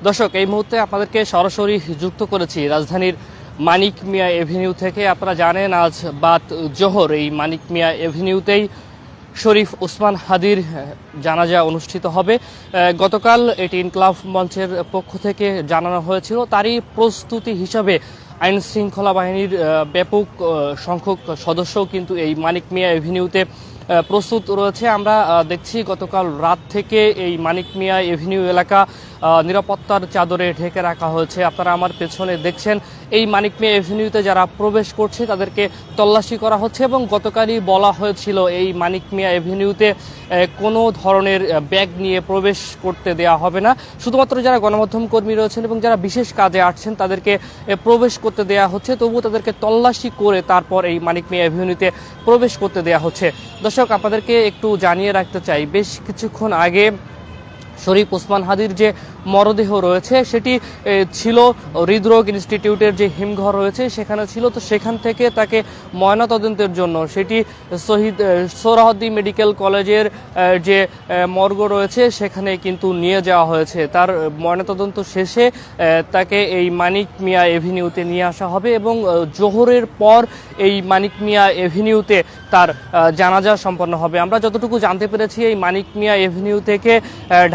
দর্শক, এই মুহূর্তে আপনাদেরকে সরাসরি যুক্ত করেছি রাজধানীর মানিক মিয়া এভিনিউ থেকে। আপনারা জানেন আজ বাদ জোহর এই মানিক মিয়া এভিনিউতেই শরীফ ওসমান হাদির জানাজা অনুষ্ঠিত হবে। গতকাল এটি ইনকলাব মঞ্চের পক্ষ থেকে জানানো হয়েছিল, তারই প্রস্তুতি হিসাবে আইন শৃঙ্খলা বাহিনীর ব্যাপক সংখ্যক সদস্যও কিন্তু এই মানিক মিয়া এভিনিউতে প্রস্তুত রয়েছে। আমরা দেখছি গতকাল রাত থেকে এই মানিক মিয়া এভিনিউ এলাকা নিরাপত্তার চাদরে ঢেকে রাখা হয়েছে। আপনারা আমার পেছনে দেখছেন এই মানিক মিয়া এভিনিউতে যারা প্রবেশ করছে তাদেরকে তল্লাশি করা হচ্ছে এবং গতকালই বলা হয়েছিল এই মানিক মিয়া এভিনিউতে কোনো ধরনের ব্যাগ নিয়ে প্রবেশ করতে দেওয়া হবে না। শুধুমাত্র যারা গণমাধ্যম কর্মী রয়েছেন এবং যারা বিশেষ কাজে আসছেন তাদেরকে প্রবেশ করতে দেওয়া হচ্ছে, তবুও তাদেরকে তল্লাশি করে তারপর এই মানিক মিয়া এভিনিউতে প্রবেশ করতে দেওয়া হচ্ছে। দর্শক, আপনাদেরকে একটু জানিয়ে রাখতে চাই, বেশ কিছুক্ষণ আগে শরীফ ওসমান হাদির যে মরদেহ রয়েছে সেটি ছিল হৃদরোগ ইনস্টিটিউটের যে হিমঘর রয়েছে সেখানে ছিল। তো সেখান থেকে তাকে ময়নাতদন্তের জন্য সেটি শহীদ সোহরাওয়ার্দী মেডিকেল কলেজের যে মর্গ রয়েছে সেখানে কিন্তু নিয়ে যাওয়া হয়েছে। তার ময়নাতদন্ত শেষে তাকে এই মানিক মিয়া এভিনিউতে নিয়ে আসা হবে এবং জোহরের পর এই মানিক মিয়া এভিনিউতে তার জানাজা সম্পন্ন হবে। আমরা যতটুকু জানতে পেরেছি এই মানিক মিয়া এভিনিউ থেকে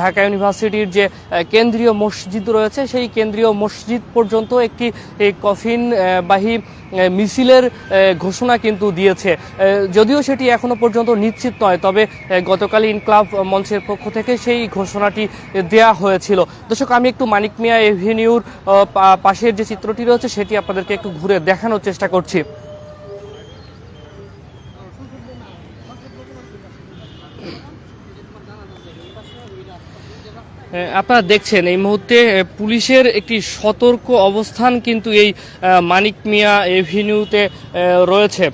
ঢাকা ইউনিভার্সিটির যে কেন্দ্রীয় মসজিদ রয়েছে সেই কেন্দ্রীয় মসজিদ পর্যন্ত একটি কফিনবাহী মিছিলের ঘোষণা কিন্তু দিয়েছে। যদিও সেটি এখনো পর্যন্ত নিশ্চিত নয়, তবে গতকাল ইনকলাব মঞ্চের পক্ষ থেকে সেই ঘোষণাটি দেয়া হয়েছিল। দর্শক, আমি একটু মানিক মিয়া এভিনিউর পাশের যে চিত্রটি রয়েছে সেটি আপনাদেরকে একটু ঘুরে দেখানোর চেষ্টা করছি। আপনারা দেখছেন এই মুহূর্তে পুলিশের একটি সতর্ক অবস্থান কিন্তু এই মানিক মিয়া এভিনিউতে রয়েছে।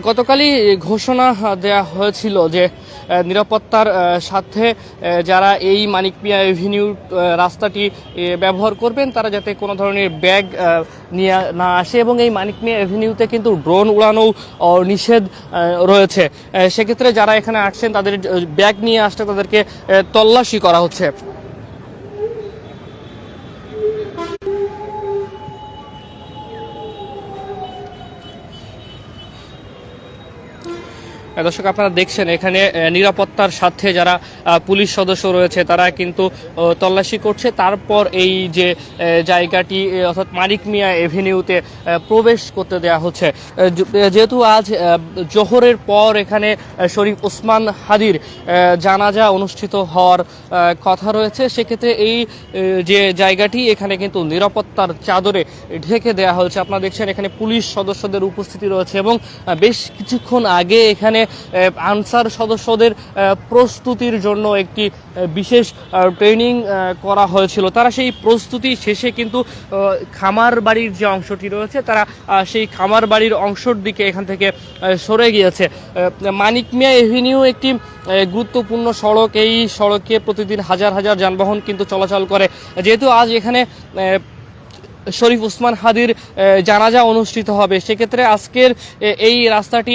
গতকালই ঘোষণা দেয়া হয়েছিল যে নিরাপত্তার সাথে যারা এই মানিক মিয়া এভিনিউ রাস্তাটি ব্যবহার করবেন তারা যাতে কোনো ধরনের ব্যাগ নিয়ে না আসে এবং এই মানিক মিয়া এভিনিউতে কিন্তু ড্রোন উড়ানো নিষেধ রয়েছে। সেক্ষেত্রে যারা এখানে আসছেন তাদের ব্যাগ নিয়ে আসলে তাদেরকে তল্লাশি করা হচ্ছে। দর্শক, আপনারা দেখছেন এখানে নিরাপত্তার সাথে যারা পুলিশ সদস্য রয়েছে তারা কিন্তু তল্লাশি করছে। তারপর এই যে জায়গাটি অর্থাৎ মানিক মিয়া এভিনিউতে প্রবেশ করতে দেওয়া হচ্ছে। যেহেতু আজ জোহরের পর এখানে শরীফ ওসমান হাদির জানাজা অনুষ্ঠিত হওয়ার কথা রয়েছে, সেক্ষেত্রে এই যে জায়গাটি এখানে কিন্তু নিরাপত্তার চাদরে ঢেকে দেওয়া হয়েছে। আপনারা দেখছেন এখানে পুলিশ সদস্যদের উপস্থিতি রয়েছে এবং বেশ কিছুক্ষণ আগে এখানে আনসার সদস্যদের প্রস্তুতির জন্য একটি বিশেষ ট্রেনিং করা হয়েছিল। তারা সেই প্রস্তুতি শেষে কিন্তু খামার বাড়ির যে অংশটি রয়েছে তারা সেই খামার বাড়ির অংশের দিকে এখান থেকে সরে গিয়েছে। মানিক মিয়া এভিনিউ একটি গুরুত্বপূর্ণ সড়ক, এই সড়কে প্রতিদিন হাজার হাজার যানবাহন কিন্তু চলাচল করে। যেহেতু আজ এখানে শরীফ ওসমান হাদির জানাজা অনুষ্ঠিত হবে, সেক্ষেত্রে আজকের এই রাস্তাটি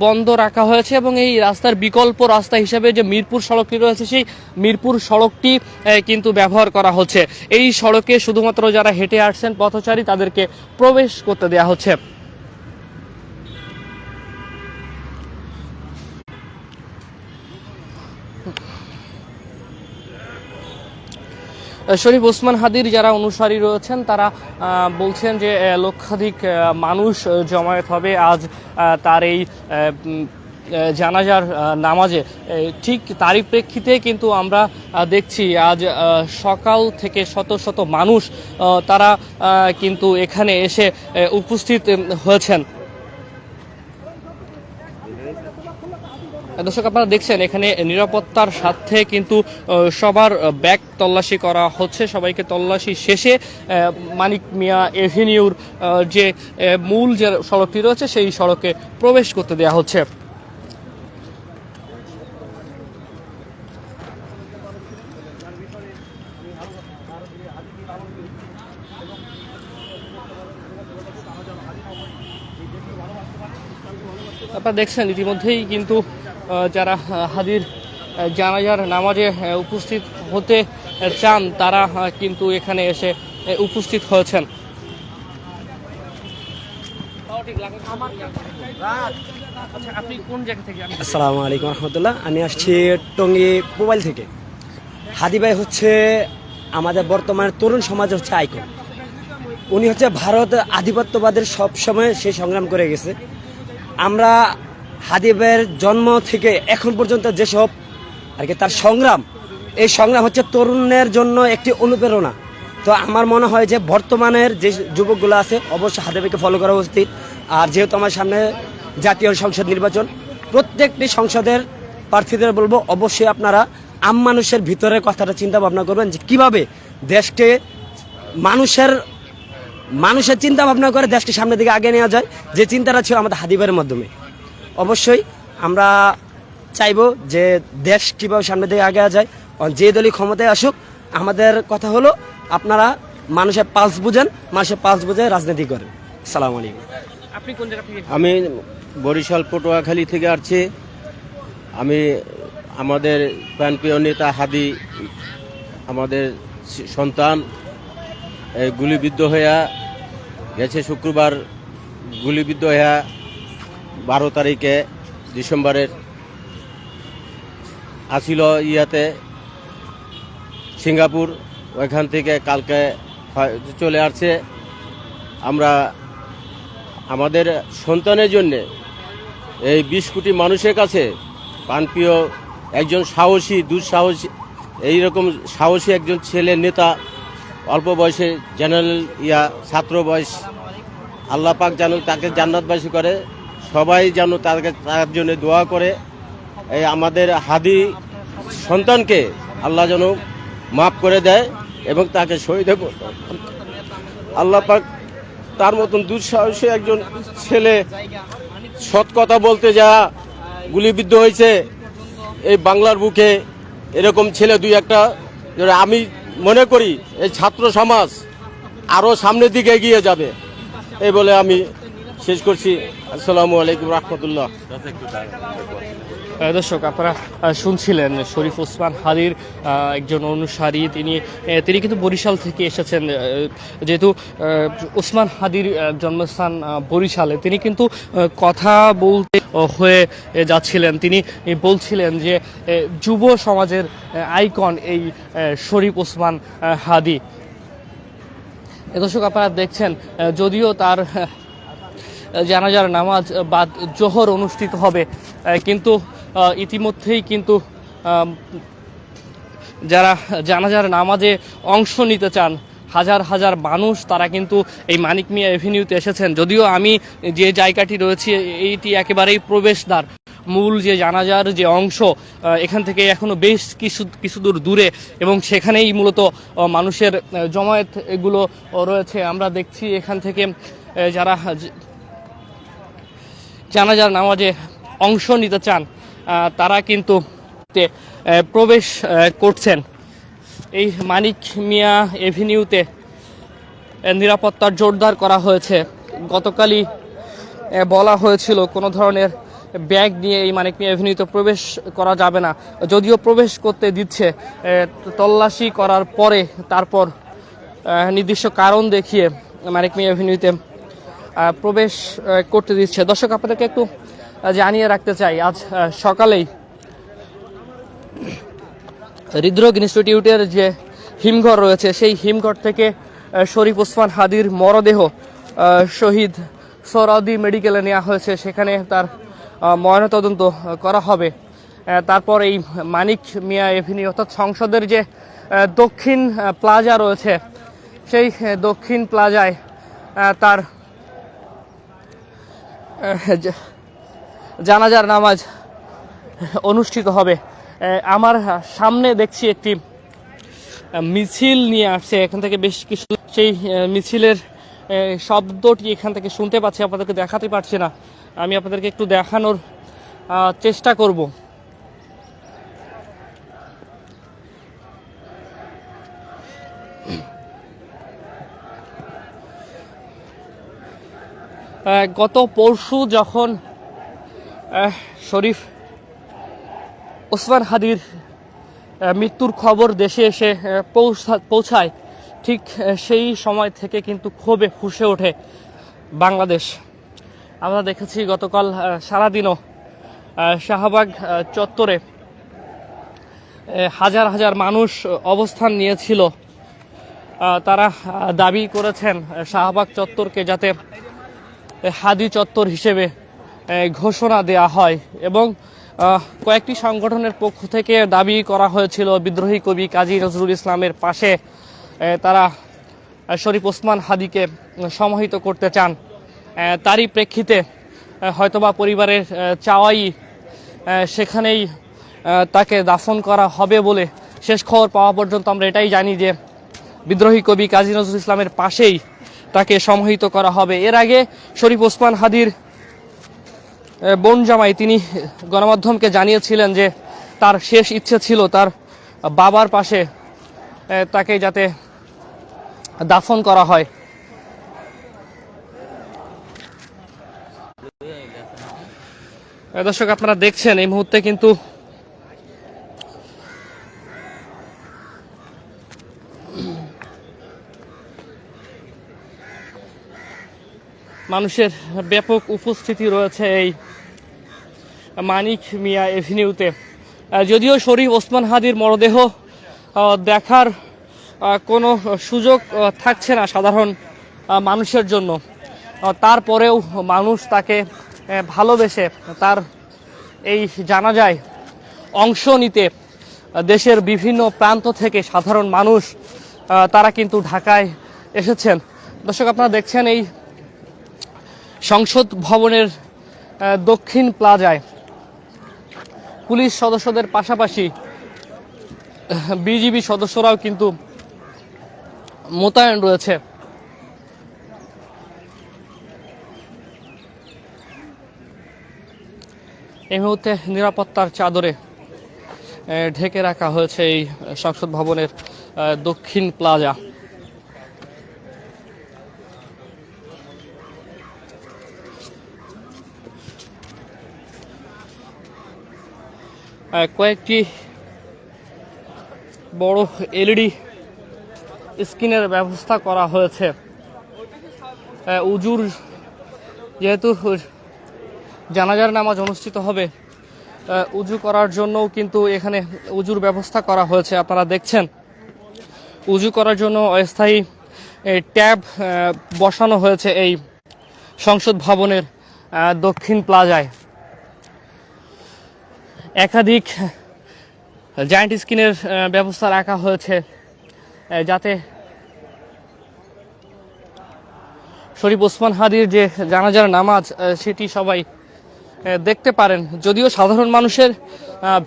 বন্ধ রাখা হয়েছে এবং এই রাস্তার বিকল্প রাস্তা হিসেবে যে মিরপুর সড়কটি রয়েছে সেই মিরপুর সড়কটি কিন্তু ব্যবহার করা হচ্ছে। এই সড়কে শুধুমাত্র যারা হেঁটে আসছেন পথচারী তাদেরকে প্রবেশ করতে দেওয়া হচ্ছে। শরীফ ওসমান হাদির যারা অনুসারী রয়েছেন তারা বলছেন যে লক্ষাধিক মানুষ জমায়েত হবে আজ তার এই জানাজার নামাজে। ঠিক তারই প্রেক্ষিতে কিন্তু আমরা দেখছি আজ সকাল থেকে শত শত মানুষ তারা কিন্তু এখানে এসে উপস্থিত হয়েছেন। দর্শক, আপনারা দেখছেন এখানে নিরাপত্তার সাথে কিন্তু সবার ব্যাগ তল্লাশি করা হচ্ছে। সবাইকে তল্লাশি শেষে মানিক মিয়া এভিনিউর যে মূল যে সড়কটি রয়েছে সেই সড়কে প্রবেশ করতে দেওয়া হচ্ছে। আপনারা দেখছেন ইতিমধ্যেই কিন্তু যারা হাদির জানাজার নামাজে উপস্থিত হতে চান তারা কিন্তু এখানে এসে উপস্থিত হয়েছেন। আপনি কোন জায়গা থেকে? আসসালামু আলাইকুম রহমতুল্লাহ। আমি আসছি টঙ্গী মোবাইল থেকে। হাদি ভাই হচ্ছে আমাদের বর্তমানে তরুণ সমাজ হচ্ছে আইকন। উনি হচ্ছে ভারত আধিপত্যবাদের সবসময় সে সংগ্রাম করে গেছে। আমরা হাদি ভাইয়ের জন্ম থেকে এখন পর্যন্ত যেসব আর কি তার সংগ্রাম, এই সংগ্রাম হচ্ছে তরুণের জন্য একটি অনুপ্রেরণা। তো আমার মনে হয় যে বর্তমানের যে যুবকগুলো আছে অবশ্যই হাদি ভাইকে ফলো করা উচিত। আর যেহেতু আমার সামনে জাতীয় সংসদ নির্বাচন, প্রত্যেকটি সংসদের প্রার্থীদের বলবো অবশ্যই আপনারা আম মানুষের ভিতরে কথাটা চিন্তা ভাবনা করবেন যে কিভাবে দেশকে মানুষের চিন্তা ভাবনা করে দেশকে সামনের দিকে আগে নেওয়া যায়, যে চিন্তাটা ছিল আমাদের হাদি ভাইয়ের মাধ্যমে। অবশ্যই আমরা চাইবো যে দেশ কীভাবে সামনের দিকে আগে যায়, যে দলই ক্ষমতায় আসুক। আমাদের কথা হলো আপনারা মানুষের পালস বুঝেন, মানুষের পালস বুঝে রাজনীতি করেন। আসসালামু আলাইকুম। আপনি কোন জায়গা থেকে? আমি বরিশাল পটুয়াখালী থেকে আসছি। আমি আমাদের প্রাণপ্রিয় নেতা হাদি, আমাদের সন্তান গুলিবিদ্ধ হইয়া গেছে শুক্রবার, গুলিবিদ্ধ হইয়া 12 তারিখে ডিসেম্বরের আসিল ইয়াতে সিঙ্গাপুর। ওইখান থেকে কালকে চলে আসছে। আমরা আমাদের সন্তানের জন্য এই 20 কোটি মানুষের কাছে প্রাণপ্রিয় একজন সাহসী, দুঃসাহসী, এইরকম সাহসী একজন ছেলে নেতা, অল্প বয়সে জেনারেল ছাত্র বয়স, আল্লাহ পাক যেন তাকে জান্নাতবাসী করে, সবাই যেন তার জন্য দোয়া করে। এই আমাদের হাদি সন্তানকে আল্লাহ যেন মাফ করে দেয় এবং তাকে শহীদ আল্লাহ পাক তার মতন দুঃসাহসী একজন ছেলে, সৎ কথা বলতে যা গুলিবিদ্ধ হয়েছে এই বাংলার বুকে, এরকম ছেলে দুই একটা আমি মনে করি এই ছাত্র সমাজ আরও সামনের দিকে এগিয়ে যাবে। এই বলে আমি শেষ করছি। আসসালামু আলাইকুম রহমতুল্লাহ। দর্শক, আপনারা শুনছিলেন শরীফ ওসমান হাদির একজন অনুসারী। তিনি কিন্তু বরিশাল থেকে এসেছেন। যেহেতু ওসমান হাদির জন্মস্থান বরিশালে, তিনি কিন্তু কথা বলতে হয়ে যাচ্ছিলেন। তিনি বলছিলেন যে যুব সমাজের আইকন এই শরীফ ওসমান হাদি। দর্শক, আপনারা দেখছেন যদিও তার জানাজার নামাজ বাদ জোহর অনুষ্ঠিত হবে, কিন্তু ইতিমধ্যেই কিন্তু যারা জানাজার নামাজে অংশ নিতে চান হাজার হাজার মানুষ, তারা কিন্তু এই মানিক মিয়া এভিনিউতে এসেছেন। যদিও আমি যে জায়গাটি রয়েছে এইটি একেবারেই প্রবেশদ্বার, মূল যে জানাজার যে অংশ এখান থেকে এখনো বেশ কিছু দূর দূরে, এবং সেখানেই মূলত মানুষের জমায়েত এগুলো রয়েছে। আমরা দেখছি এখান থেকে যারা জানাজার নামাজে অংশ নিতে চান তারা কিন্তু প্রবেশ করছেন। এই মানিক মিয়া এভিনিউতে নিরাপত্তার জোরদার করা হয়েছে। গতকালই বলা হয়েছিল কোনো ধরনের ব্যাগ নিয়ে এই মানিক মিয়া এভিনিউতে প্রবেশ করা যাবে না। যদিও প্রবেশ করতে দিচ্ছে, তল্লাশি করার পরে তারপর নির্দিষ্ট কারণ দেখিয়ে মানিক মিয়া এভিনিউতে প্রবেশ করতে দিচ্ছে। দর্শক, আপনাদেরকে একটু জানিয়ে রাখতে চাই, আজ সকালেই হৃদরোগ ইনস্টিটিউটের যে হিমঘর রয়েছে সেই হিমঘর থেকে শরীফ ওসমান হাদির মরদেহ শহীদ সোহরাওয়ার্দী মেডিকেলে নেওয়া হয়েছে। সেখানে তার ময়নাতদন্ত করা হবে। তারপর এই মানিক মিয়া এভিনিউ অর্থাৎ সংসদের যে দক্ষিণ প্লাজা রয়েছে, সেই দক্ষিণ প্লাজায় তার জানাজার নামাজ অনুষ্ঠিত হবে। আমার সামনে দেখছি একটি মিছিল নিয়ে আসছে এখান থেকে বেশ কিছু, সেই মিছিলের শব্দটি এখান থেকে শুনতে পাচ্ছি, আপনাদেরকে দেখাতে পারছি না। আমি আপনাদেরকে একটু দেখানোর চেষ্টা করব। গত পরশু যখন শরীফ ওসমান হাদির মৃত্যুর খবর দেশে এসে পৌঁছায়, ঠিক সেই সময় থেকে কিন্তু ক্ষোভে ফুঁসে ওঠে বাংলাদেশ। আমরা দেখেছি গতকাল সারাদিনও শাহবাগ চত্বরে হাজার হাজার মানুষ অবস্থান নিয়েছিল। তারা দাবি করেছেন শাহবাগ চত্বরকে যাতে হাদি চত্বর হিসেবে ঘোষণা দেয়া হয়, এবং কয়েকটি সংগঠনের পক্ষ থেকে দাবি করা হয়েছিল বিদ্রোহী কবি কাজী নজরুল ইসলামের পাশে তারা শরীফ ওসমান হাদিকে সমাহিত করতে চান। তারই প্রেক্ষিতে হয়তোবা পরিবারের চাওয়াই সেখানেই তাকে দাফন করা হবে বলে শেষ খবর পাওয়া পর্যন্ত আমরা এটাই জানি যে বিদ্রোহী কবি কাজী নজরুল ইসলামের পাশেই তাকে সমাহিত করা হবে। এর আগে শরীফ ওসমান হাদির বোন জামাই তিনি গণমাধ্যমকে জানিয়েছিলেন যে তার শেষ ইচ্ছে ছিল তার বাবার পাশে তাকে যাতে দাফন করা হয়। দর্শক, আপনারা দেখছেন এই মুহূর্তে কিন্তু মানুষের ব্যাপক উপস্থিতি রয়েছে এই মানিক মিয়া এভিনিউতে। যদিও শরীফ ওসমান হাদির মরদেহ দেখার কোনো সুযোগ থাকছে না সাধারণ মানুষের জন্য, তারপরেও মানুষ তাকে ভালোবেসে তার এই জানাজায় অংশ নিতে দেশের বিভিন্ন প্রান্ত থেকে সাধারণ মানুষ তারা কিন্তু ঢাকায় এসেছেন। দর্শক, আপনারা দেখছেন এই সংসদ ভবনের দক্ষিণ প্লাজায় পুলিশ সদস্যদের পাশাপাশি বিজিবি সদস্যরাও কিন্তু মোতায়েন রয়েছে। এই মুহূর্তে নিরাপত্তার চাদরে ঢেকে রাখা হয়েছে এই সংসদ ভবনের দক্ষিণ প্লাজা। কয়েকটি বড় এলইডি স্ক্রিনের ব্যবস্থা করা হয়েছে। উজুর যেহেতু জানাজার নামাজ অনুষ্ঠিত হবে, উজু করার জন্যও কিন্তু এখানে উজুর ব্যবস্থা করা হয়েছে। আপনারা দেখছেন উজু করার জন্য অস্থায়ী ট্যাব বসানো হয়েছে এই সংসদ ভবনের দক্ষিণ প্লাজায়। একাধিক জায়ান্ট স্ক্রিনের ব্যবস্থা রাখা হয়েছে যাতে শরীফ ওসমান হাদির যে জানাজার নামাজ সেটি সবাই দেখতে পারেন। যদিও সাধারণ মানুষের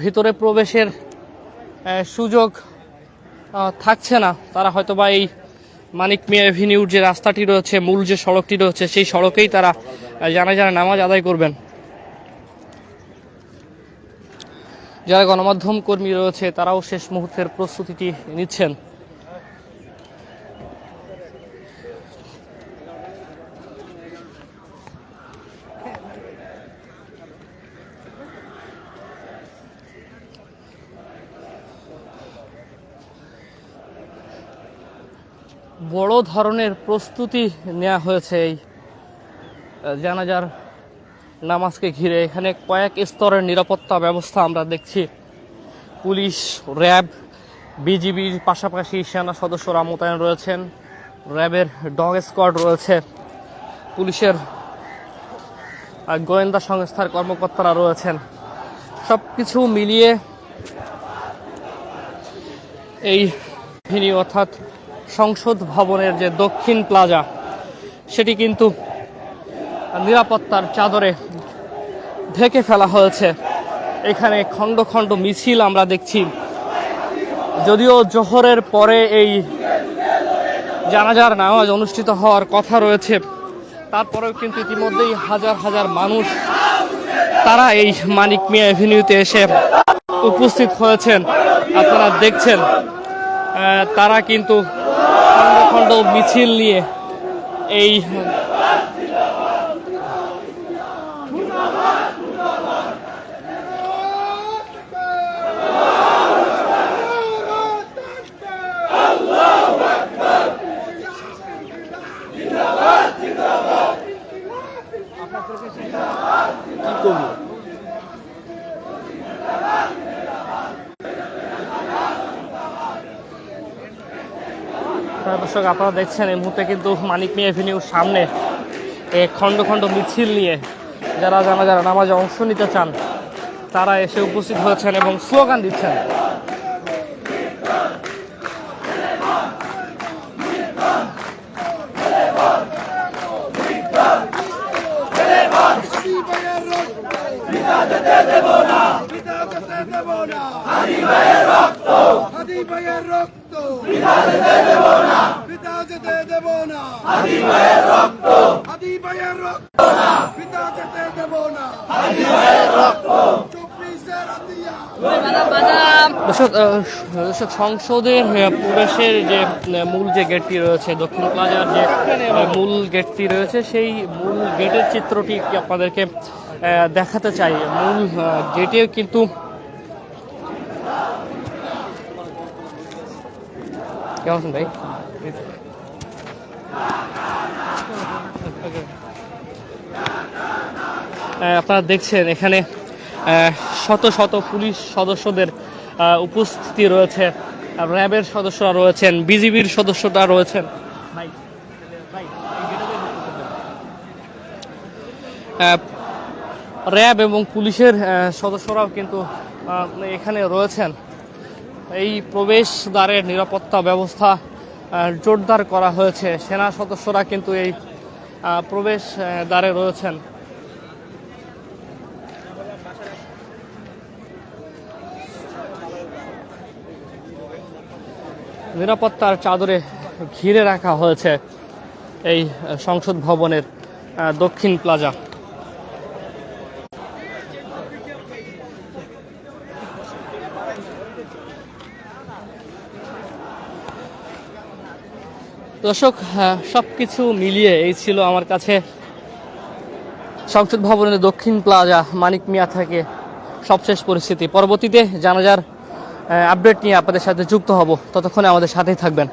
ভিতরে প্রবেশের সুযোগ থাকছে না, তারা হয়তোবা এই মানিক মিয়া এভিনিউর যে রাস্তাটি রয়েছে, মূল যে সড়কটি রয়েছে, সেই সড়কেই তারা জানাজার নামাজ আদায় করবেন। যারা গণমাধ্যম কর্মী রয়েছে তারাও শেষ মুহূর্তের প্রস্তুতিটি নিচ্ছেন। বড় ধরনের প্রস্তুতি নেওয়া হয়েছে এই জানাজার নামাজকে ঘিরে। এখানে কয়েক স্তরের নিরাপত্তা ব্যবস্থা আমরা দেখছি। পুলিশ, র্যাব, বিজিবির পাশাপাশি সেনা সদস্যরা মোতায়েন রয়েছেন, র্যাবের ডগ স্কোয়াড রয়েছে, পুলিশের গোয়েন্দা সংস্থার কর্মকর্তারা রয়েছেন। সব কিছু মিলিয়ে এই ভেন্যু অর্থাৎ সংসদ ভবনের যে দক্ষিণ প্লাজা সেটি কিন্তু নিরাপত্তার চাদরে ঢেকে ফেলা হয়েছে। এখানে খণ্ড খণ্ড মিছিল আমরা দেখছি। যদিও জোহরের পরে এই জানাজার নামাজ অনুষ্ঠিত হওয়ার কথা রয়েছে, তারপরেও কিন্তু ইতিমধ্যেই হাজার হাজার মানুষ তারা এই মানিক মিয়া এভিনিউতে এসে উপস্থিত হয়েছেন। আপনারা দেখছেন তারা কিন্তু খণ্ড খণ্ড মিছিল নিয়ে এই দর্শক আপনারা দেখছেন এই মুহূর্তে কিন্তু মানিক মিয়া এভিনিউর সামনে খণ্ড খণ্ড মিছিল নিয়ে যারা নামাজে অংশ নিতে চান তারা এসে উপস্থিত হয়েছেন এবং স্লোগান দিচ্ছেন। দর্শক সংসদের প্রবেশের যে মূল যে গেটটি রয়েছে, দক্ষিণ প্লাজার যে মূল গেটটি রয়েছে, সেই মূল গেটের চিত্রটি আপনাদেরকে দেখাতে চাই। মূল গেটে কিন্তু কেমন আছেন ভাই? আপনারা দেখছেন এখানে শত শত পুলিশ সদস্যদের উপস্থিতি রয়েছে, র্যাবের সদস্যরা রয়েছেন, বিজিবির সদস্যরা রয়েছেন। র্যাব এবং পুলিশের সদস্যরাও কিন্তু এখানে রয়েছেন। এই প্রবেশদ্বারের নিরাপত্তা ব্যবস্থা জোরদার করা হয়েছে। সেনা সদস্যরা কিন্তু এই প্রবেশ দ্বারে রয়েছেন। নিরাপত্তার চাদরে ঘিরে রাখা হয়েছে এই সংসদ ভবনের দক্ষিণ প্লাজা। দর্শক, সবকিছু মিলিয়ে এই ছিল আমার কাছে সংসদ ভবনের দক্ষিণ প্লাজা মানিক মিয়া থেকে সবশেষ পরিস্থিতি। পরবর্তীতে জানাজার আপডেট নিয়ে আপনাদের সাথে যুক্ত হব, ততক্ষণে আমাদের সাথেই থাকবেন।